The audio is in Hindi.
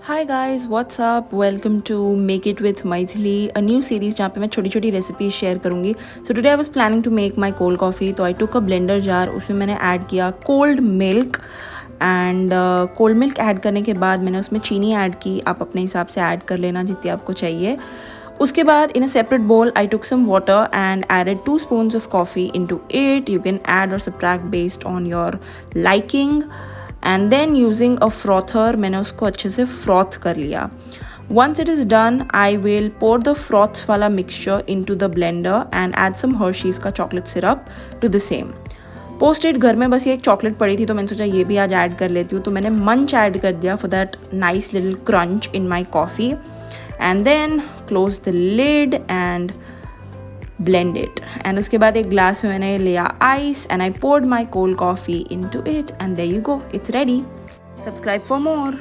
Hi guys what's up welcome to make it with Maithili a new series जहाँ पे मैं छोटी छोटी रेसिपीज शेयर करूँगी. So today I was planning to make my cold coffee. तो I took a blender jar, उसमें मैंने ऐड किया cold milk and cold milk add करने के बाद मैंने उसमें चीनी ऐड की. आप अपने हिसाब से ऐड कर लेना जितनी आपको चाहिए. उसके बाद in a separate bowl I took some water and added 2 spoons of coffee into it. You can add or subtract based on your liking. And then using a frother मैंने उसको अच्छे से फ्रॉथ कर लिया. Once it is done I will pour the froth वाला mixture into the blender and add some Hershey's का chocolate syrup to the same. Post it घर में बस ये एक चॉकलेट पड़ी थी तो मैंने सोचा ये भी आज ऐड कर लेती हूँ. तो मैंने मंच ऐड कर दिया for that nice little crunch in my coffee. And then close the lid and blend it. And उसके बाद एक ग्लास में मैंने लिया ice and I poured my cold coffee into it and there you go, it's ready. Subscribe for more.